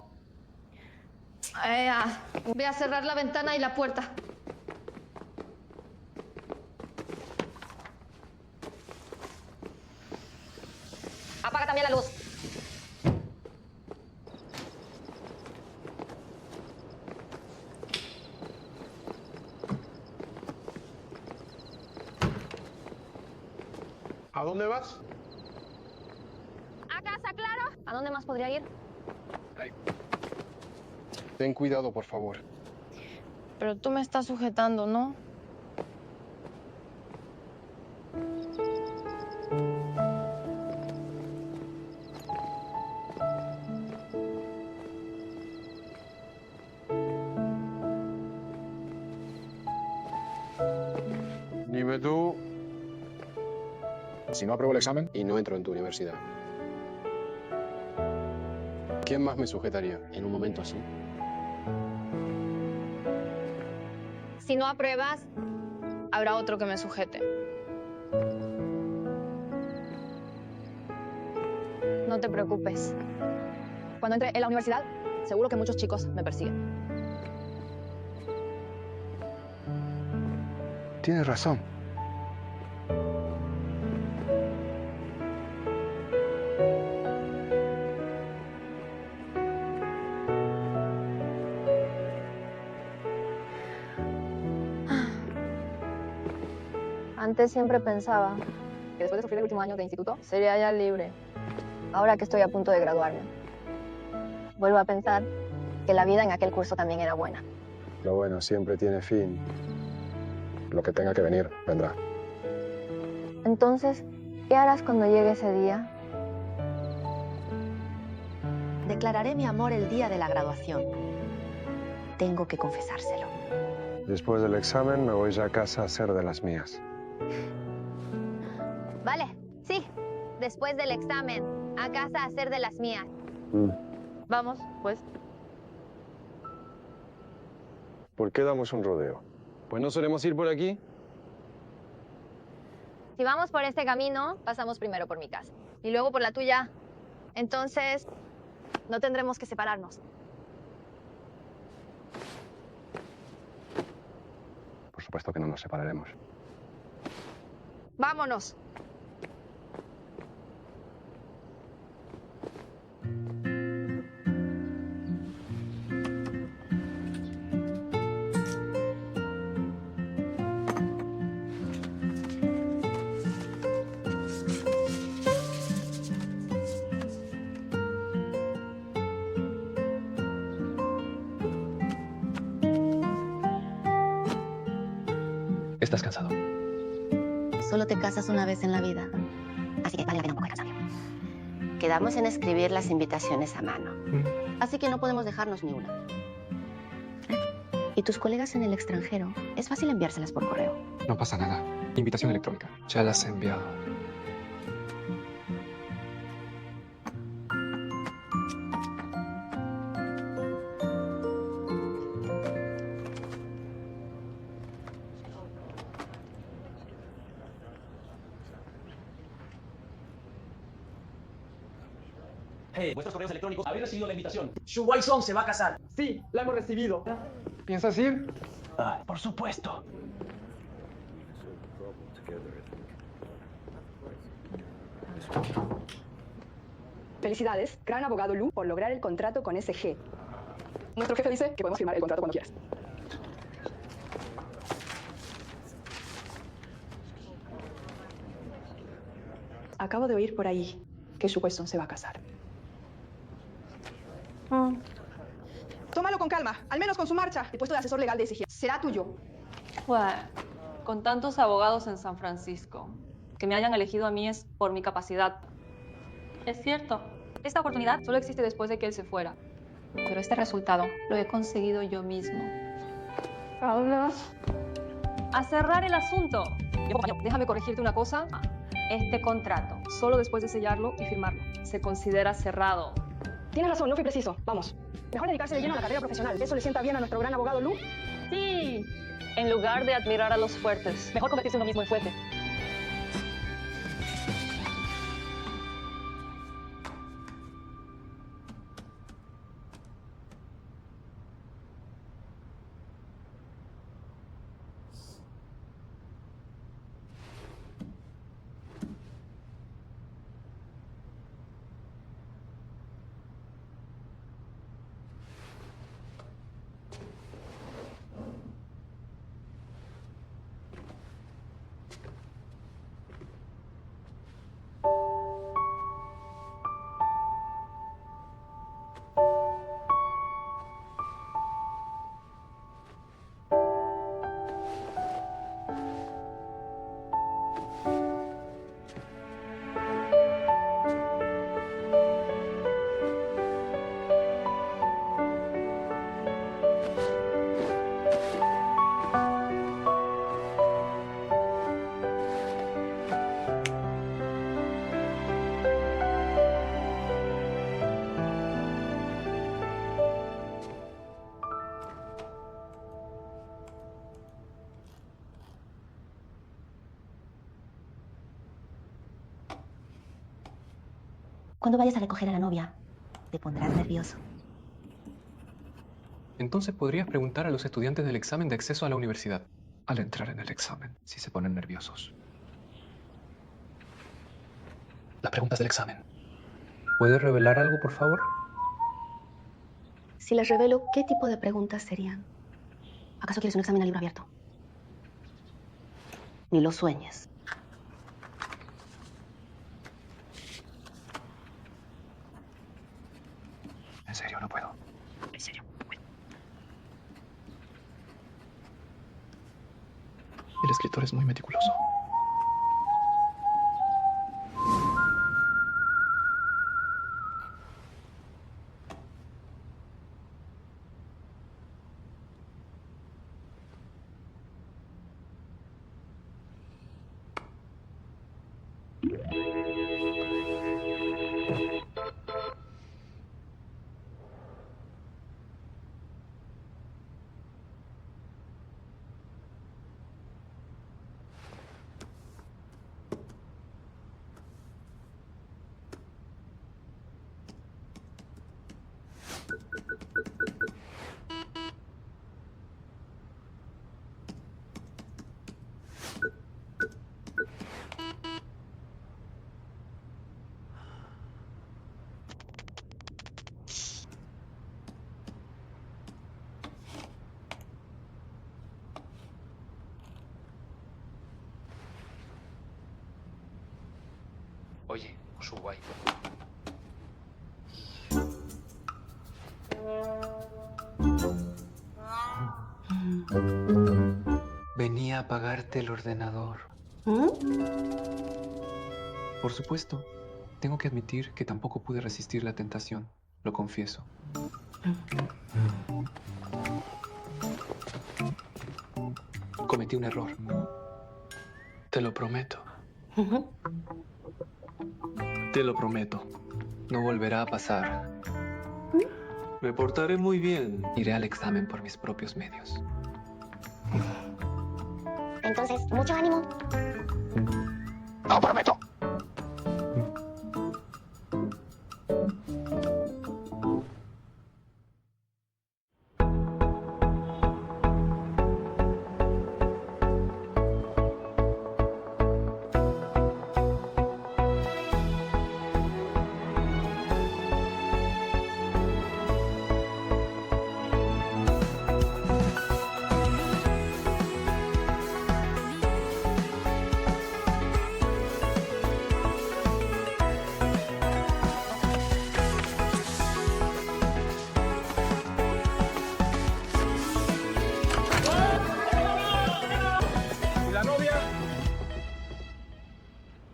Voy a cerrar la ventana y la puerta. Apaga también la luz. ¿A dónde vas? A casa, claro. ¿A dónde más podría ir? Ten cuidado, por favor. Pero tú me estás sujetando, ¿no? Dime tú. Si no apruebo el examen, Y no entro en tu universidad. ¿Quién más me sujetaría en un momento así? Si no apruebas, Habrá otro que me sujete. No te preocupes. Cuando entre en la universidad, seguro que muchos chicos me persiguen. Tienes razón. Antes siempre pensaba que después de sufrir el último año de instituto, sería ya libre. Ahora que estoy a punto de graduarme, vuelvo a pensar que la vida en aquel curso también era buena. Lo bueno siempre tiene fin. Lo que tenga que venir, vendrá. Entonces, ¿qué harás cuando llegue ese día? Declararé mi amor el día de la graduación. Tengo que confesárselo. Después del examen me voy ya a casa a hacer de las mías. Vale, sí. Después del examen, a casa a hacer de las mías. Vamos, pues. ¿Por qué damos un rodeo? Pues no solemos ir por aquí. Si vamos por este camino, pasamos primero por mi casa y luego por la tuya. Entonces, no tendremos que separarnos. Por supuesto que no nos separaremos. ¡Vámonos! Estás cansado. Solo te casas una vez en la vida, así que vale la pena un poco de cansancio. Quedamos en escribir las invitaciones a mano, así que no podemos dejarnos ni una. ¿Y tus colegas en el extranjero? Es fácil enviárselas por correo. No pasa nada. Invitación electrónica. Ya las he enviado. Vuestros correos electrónicos, habéis recibido la invitación. Xu Huaizong se va a casar. Sí, la hemos recibido. ¿Piensas ir? Por supuesto. Felicidades, gran abogado Lu, por lograr el contrato con SG. Nuestro jefe dice que podemos firmar el contrato cuando quieras. Acabo de oír por ahí que Xu Huaizong se va a casar. Tómalo con calma, al menos con su marcha. El puesto de asesor legal de SG será tuyo. Bueno, con tantos abogados en San Francisco, que me hayan elegido a mí es por mi capacidad. Es cierto, esta oportunidad solo existe después de que él se fuera. Pero este resultado lo he conseguido yo mismo. ¿Hablas? A cerrar el asunto. Déjame corregirte una cosa. Este contrato, solo después de sellarlo y firmarlo, se considera cerrado. Tienes razón, no fui preciso. Vamos. Mejor dedicarse de lleno a la carrera profesional. ¿Eso le sienta bien a nuestro gran abogado Lu? Sí. En lugar de admirar a los fuertes, mejor convertirse uno mismo en fuerte. Cuando vayas a recoger a la novia, te pondrás nervioso. Entonces podrías preguntar a los estudiantes del examen de acceso a la universidad al entrar en el examen, si se ponen nerviosos. Las preguntas del examen. ¿Puedes revelar algo, por favor? Si les revelo, ¿qué tipo de preguntas serían? ¿Acaso quieres un examen a libro abierto? Ni lo sueñes. En serio, no puedo. En serio, no puedo. El escritor es muy meticuloso. Oye, Ushuaí. Venía a apagarte el ordenador. Por supuesto. Tengo que admitir que tampoco pude resistir la tentación. Lo confieso. Cometí un error. Te lo prometo. Te lo prometo. No volverá a pasar. Me portaré muy bien. Iré al examen por mis propios medios. Entonces, mucho ánimo. ¡Lo prometo!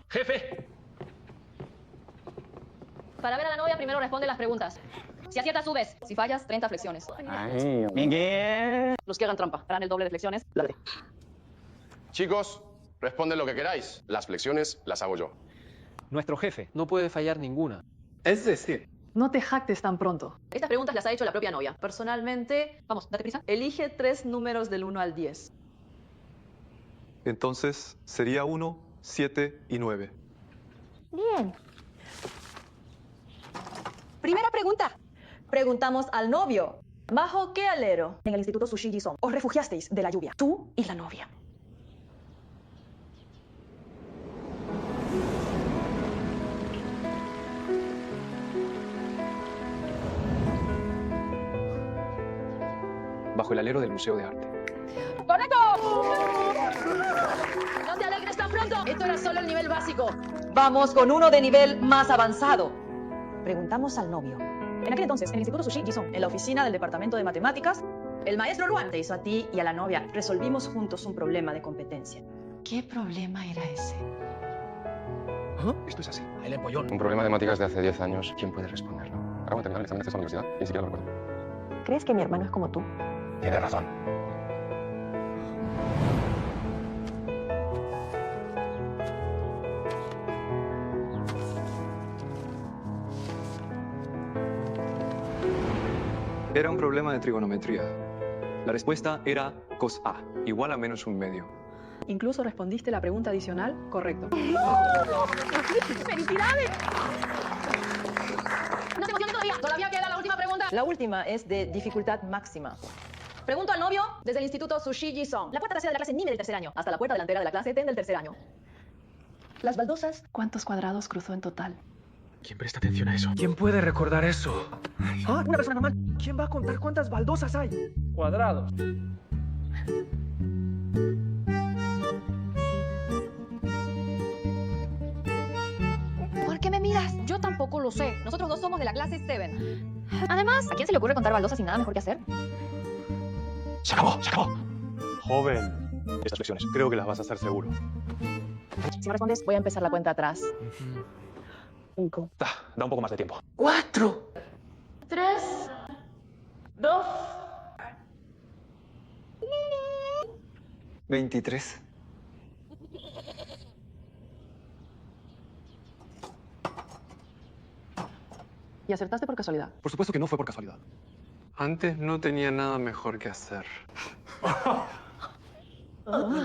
¡Jefe! Para ver a la novia, primero responde las preguntas. Si aciertas, subes. Si fallas, 30 flexiones. Ay, Miguel. Los que hagan trampa harán el doble de flexiones. Chicos, responden lo que queráis. Las flexiones las hago yo. Nuestro jefe no puede fallar ninguna. Es decir, No te jactes tan pronto. Estas preguntas las ha hecho la propia novia. Personalmente, vamos, date prisa. Elige 3 números del 1 al 10. Entonces sería 1, 7 y 9. Bien. Primera pregunta. Preguntamos al novio. ¿Bajo qué alero? En el Instituto Sushi Jisung os refugiasteis de la lluvia, tú y la novia. Bajo el alero del Museo de Arte. ¡Correcto! No te alegres tan pronto. Esto era solo el nivel básico. Vamos con uno de nivel más avanzado. Preguntamos al novio. En aquel entonces, en el Instituto Sushi Jisung, en la oficina del Departamento de Matemáticas, el maestro Ruan te hizo a ti y a la novia. Resolvimos juntos un problema de competencia. ¿Qué problema era ese? Esto es así. El empollón. Un problema de matemáticas de hace 10 años. ¿Quién puede responderlo? Acabo de terminar el examen de acceso a la universidad y ni siquiera lo recuerdo. ¿Crees que mi hermano es como tú? Tienes razón. Era un problema de trigonometría. La respuesta era cos A, igual a menos un medio. Incluso respondiste la pregunta adicional correcto. ¡Felicidades! No se emocione todavía. Todavía queda la última pregunta. La última es de dificultad máxima. Pregunto al novio desde el Instituto Sushi Jisung. La puerta trasera de la clase NIME del tercer año hasta la puerta delantera de la clase TEN del tercer año. Las baldosas. ¿Cuántos cuadrados cruzó en total? ¿Quién presta atención a eso? ¿Quién puede recordar eso? Ah, una persona normal. ¿Quién va a contar cuántas baldosas hay? Cuadrados. ¿Por qué me miras? Yo tampoco lo sé. Nosotros dos somos de la clase 7. Además, ¿a quién se le ocurre contar baldosas sin nada mejor que hacer? Se acabó, se acabó. Joven, estas lecciones creo que las vas a hacer seguro. Si me respondes, voy a empezar la cuenta atrás. 5. Da un poco más de tiempo. 4. 3. 2. 23. ¿Y acertaste por casualidad? Por supuesto que no fue por casualidad. Antes no tenía nada mejor que hacer.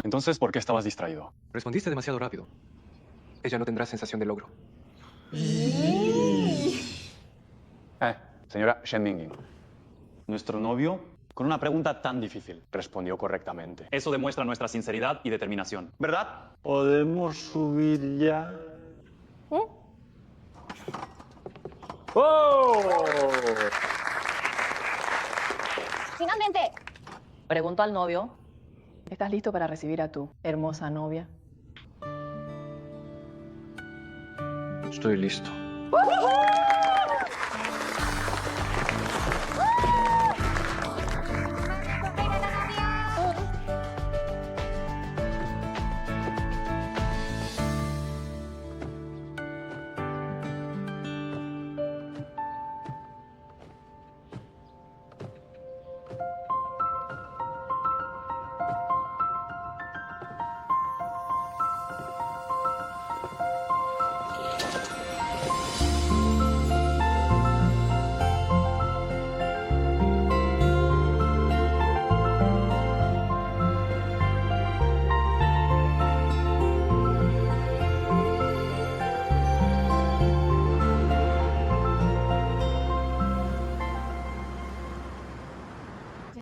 Entonces, ¿por qué estabas distraído? Respondiste demasiado rápido. Ella no tendrá sensación de logro. Señora Shen Mingying, nuestro novio, con una pregunta tan difícil, respondió correctamente. Eso demuestra nuestra sinceridad y determinación, ¿verdad? ¿Podemos subir ya? Finalmente. Pregunto al novio. ¿Estás listo para recibir a tu hermosa novia? Estoy listo.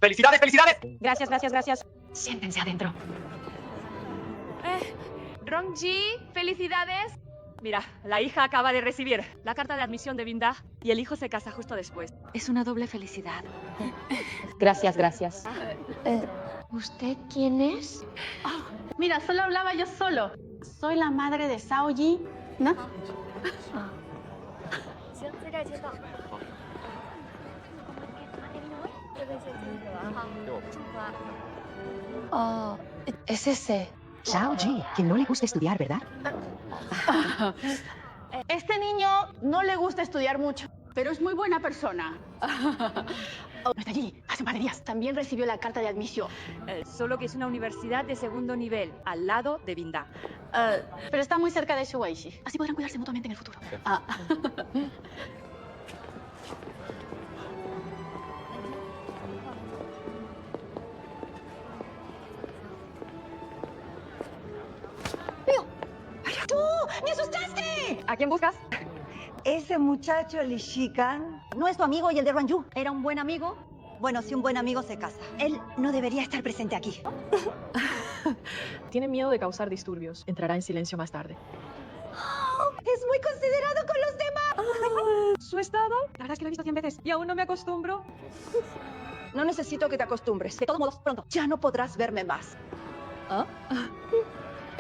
¡Felicidades, felicidades! Gracias, gracias, gracias. Siéntense adentro. Rongji, felicidades. Mira, la hija acaba de recibir la carta de admisión de Binda y el hijo se casa justo después. Es una doble felicidad. Gracias, gracias. ¿Usted quién es? Mira, solo hablaba yo solo. Soy la madre de Shaoyi, ¿no? Es ese Shaoyi, que no le gusta estudiar, ¿verdad? Este niño no le gusta estudiar mucho, pero es muy buena persona. No está allí, hace un par de días. También recibió la carta de admisión. Solo que es una universidad de segundo nivel, al lado de Binda. Pero está muy cerca de Shuaishi. Así podrán cuidarse mutuamente en el futuro. ¡Tú! ¡Me asustaste! ¿A quién buscas? Ese muchacho, Li Shikan, no es tu amigo y el de Ruanyu. ¿Era un buen amigo? Bueno, si un buen amigo se casa. Él no debería estar presente aquí. Tiene miedo de causar disturbios. Entrará en silencio más tarde. Es muy considerado con los demás. ¿Su estado? La verdad es que lo he visto 100 veces y aún no me acostumbro. No necesito que te acostumbres. De todos modos, pronto ya no podrás verme más. ¿Ah?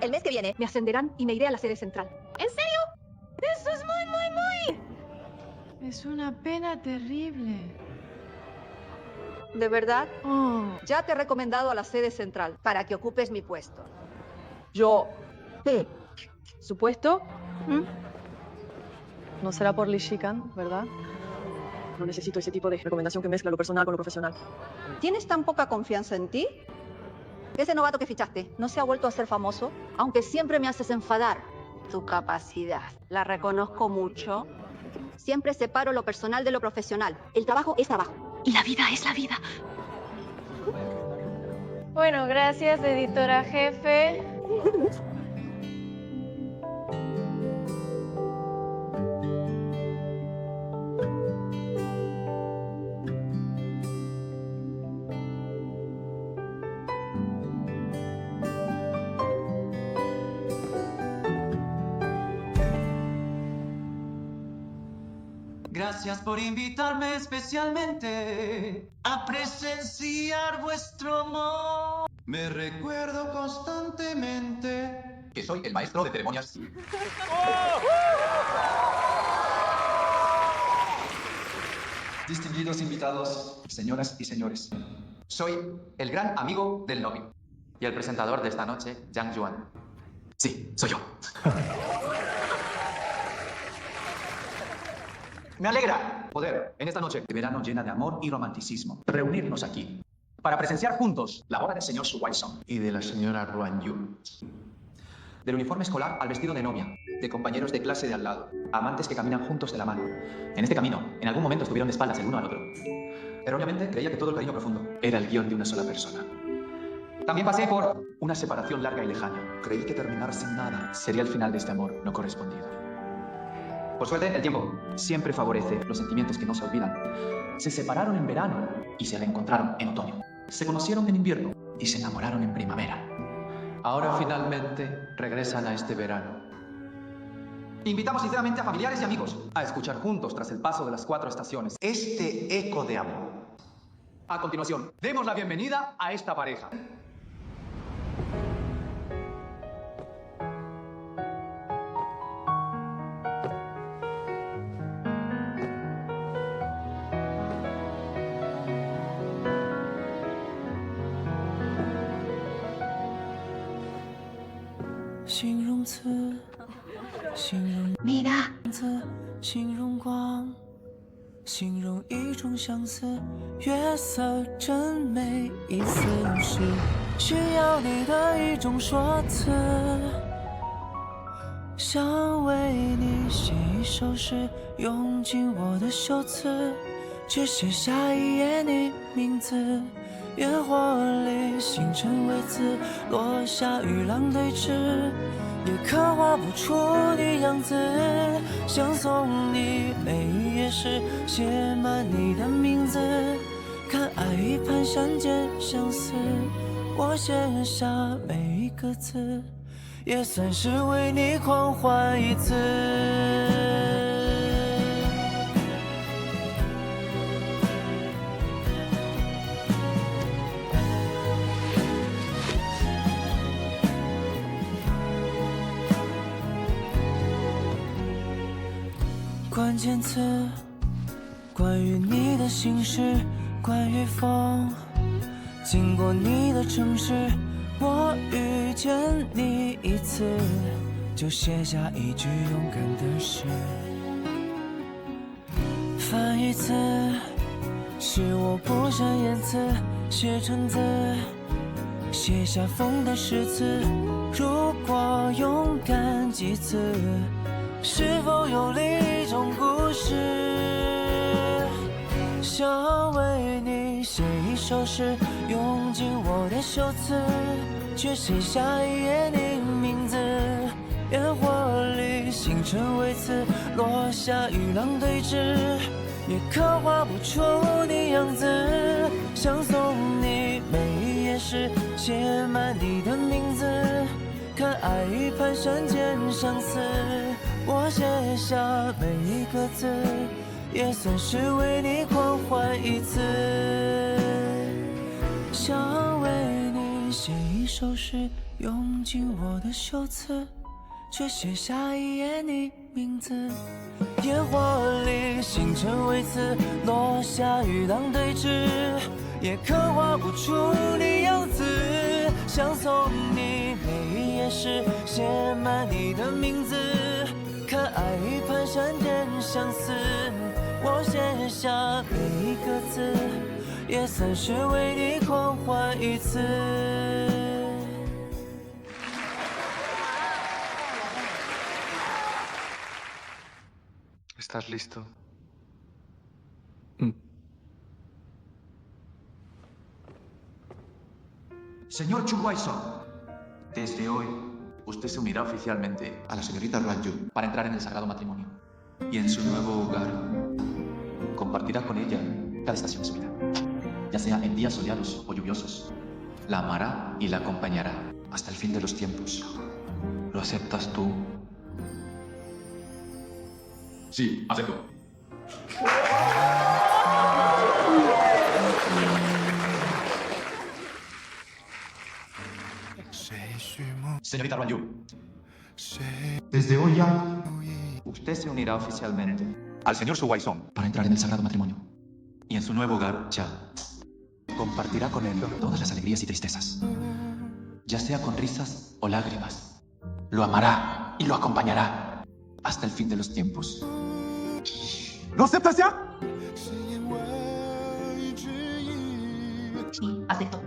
El mes que viene me ascenderán y me iré a la sede central. ¿En serio? Eso es muy. Es una pena terrible. ¿De verdad? Oh. Ya te he recomendado a la sede central para que ocupes mi puesto. Yo... ¿Su puesto? No será por Li Shikan, ¿verdad? No necesito ese tipo de recomendación que mezcla lo personal con lo profesional. ¿Tienes tan poca confianza en ti? Ese novato que fichaste no se ha vuelto a ser famoso, aunque siempre me haces enfadar. Tu capacidad, la reconozco mucho. Siempre separo lo personal de lo profesional. El trabajo es trabajo. Y la vida es la vida. Bueno, gracias, editora jefe. Gracias por invitarme especialmente a presenciar vuestro amor. Me recuerdo constantemente que soy el maestro de ceremonias. Distinguidos invitados, señoras y señores. Soy el gran amigo del novio. Y el presentador de esta noche, Yang Yuan. Sí, soy yo. Me alegra poder, en esta noche de verano llena de amor y romanticismo, reunirnos aquí para presenciar juntos la boda del señor Su Waisong y de la señora Ruanyu. Del uniforme escolar al vestido de novia, de compañeros de clase de al lado, amantes que caminan juntos de la mano. En este camino, en algún momento estuvieron de espaldas el uno al otro. Erróneamente creía que todo el cariño profundo era el guión de una sola persona. También pasé por una separación larga y lejana. Creí que terminar sin nada sería el final de este amor no correspondido. Por suerte, el tiempo siempre favorece los sentimientos que no se olvidan. Se separaron en verano y se reencontraron en otoño. Se conocieron en invierno y se enamoraron en primavera. Ahora finalmente regresan a este verano. Invitamos sinceramente a familiares y amigos a escuchar juntos, tras el paso de las 4 estaciones, este eco de amor. A continuación, demos la bienvenida a esta pareja. Mira. 形容光，形容一种相似，月色真美，意思是需要你的一种说辞。想为你写一首诗，用尽我的修辞，只写下一页你名字。烟火里，星辰为此落下与浪对峙。 也刻画不出你样子，想送你每一页诗，写满你的名字。看爱与蹒跚间相似，我写下每一个字，也算是为你狂欢一次。 关键词，关于你的心事，关于风，经过你的城市，我遇见你一次，就写下一句勇敢的诗。翻译词，是我不善言辞，写成字，写下风的诗词。如果勇敢几次。 是否有另一种故事？想为你写一首诗，用尽我的修辞，却写下一页你名字。烟火里，星辰为此落下，与浪对峙，也刻画不出你样子。想送你每一页诗，写满你的名字。看爱与蹒跚间相似，我写下每一个字，也算是为你狂欢一次。想为你写一首诗，用尽我的修辞，却写下一页你名字。烟火里，星辰为此落下，与浪对峙，也刻画不出你样子。想送你每一页诗，写满你的名字。看爱与蹒跚间相似，我写下每一个字，也算是为你狂欢一次。¿Estás listo? Señor Chu Waisong, desde hoy usted se unirá oficialmente a la señorita Ruan Yu para entrar en el sagrado matrimonio. Y en su nuevo hogar compartirá con ella cada estación de su vida, ya sea en días soleados o lluviosos. La amará y la acompañará hasta el fin de los tiempos. ¿Lo aceptas tú? Sí, acepto. Señorita Ruan Yu, desde hoy ya, usted se unirá oficialmente al señor Su Waisong para entrar en el sagrado matrimonio. Y en su nuevo hogar, ya compartirá con él todas las alegrías y tristezas, ya sea con risas o lágrimas. Lo amará y lo acompañará hasta el fin de los tiempos. ¿Lo aceptas ya? Sí, acepto.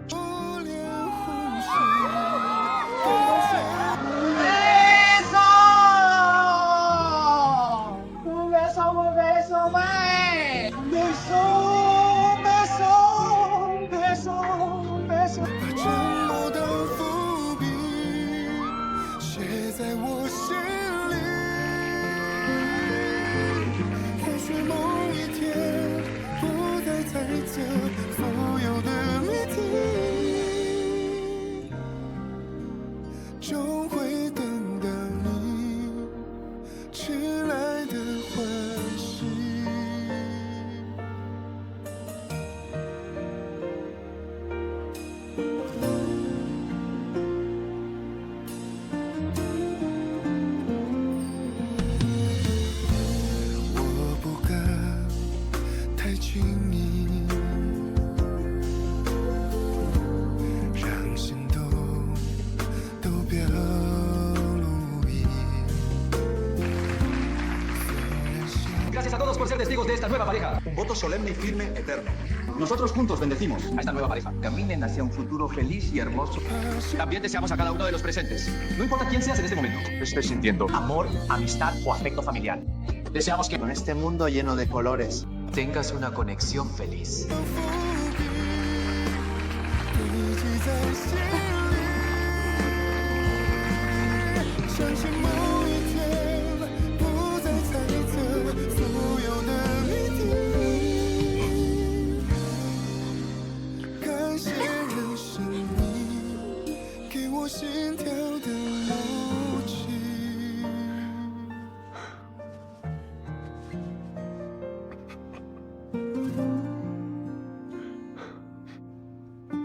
Gracias a todos por ser testigos de esta nueva pareja. Un voto solemne y firme, eterno. Nosotros juntos bendecimos a esta nueva pareja. Caminen hacia un futuro feliz y hermoso. También deseamos a cada uno de los presentes, no importa quién seas en este momento, estés sintiendo amor, amistad o afecto familiar. Deseamos que con este mundo lleno de colores tengas una conexión feliz.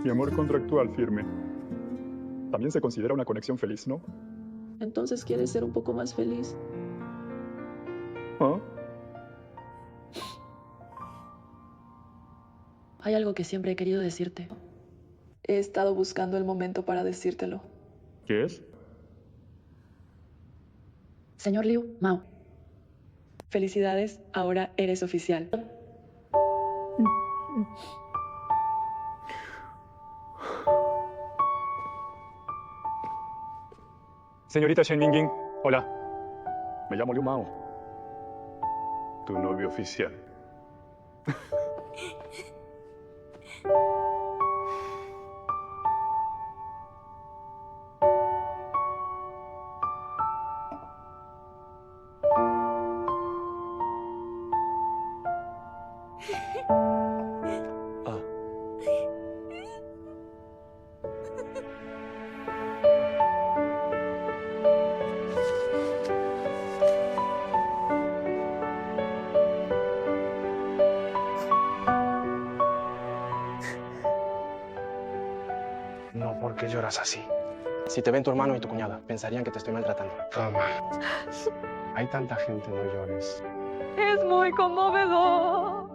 Mi amor contractual firme. También se considera una conexión feliz, ¿no? Entonces, ¿quieres ser un poco más feliz? ¿Ah? Hay algo que siempre he querido decirte. He estado buscando el momento para decírtelo. ¿Qué es? Señor Liu, Mao. Felicidades, ahora eres oficial. Señorita Shen Mingying, hola. Me llamo Liu Mao. Tu novio oficial. qué lloras así? Si te ven tu hermano y tu cuñada, pensarían que te estoy maltratando. Toma. Hay tanta gente, no llores. Es muy conmovedor.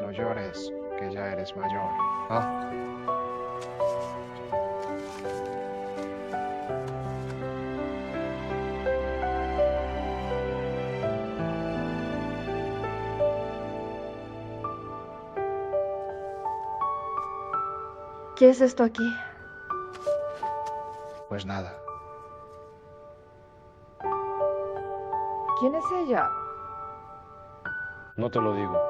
No llores, que ya eres mayor. ¿Ah? ¿Qué es esto aquí? Pues nada. ¿Quién es ella? No te lo digo.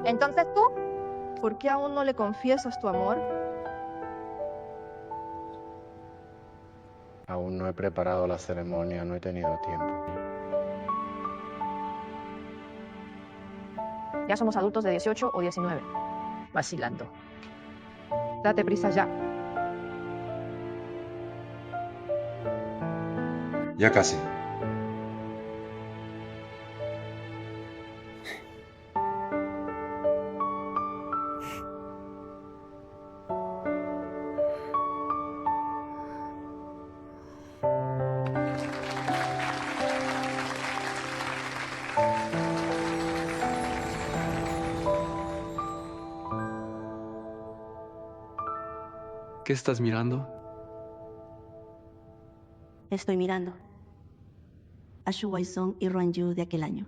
Entonces tú, ¿Por qué aún no le confiesas tu amor? Aún no he preparado la ceremonia, no he tenido tiempo. ya somos adultos de 18 o 19. Vacilando. Date prisa ya. Ya casi. ¿Qué estás mirando? Estoy mirando a Shu Wai-sung y Ruan Yu de aquel año.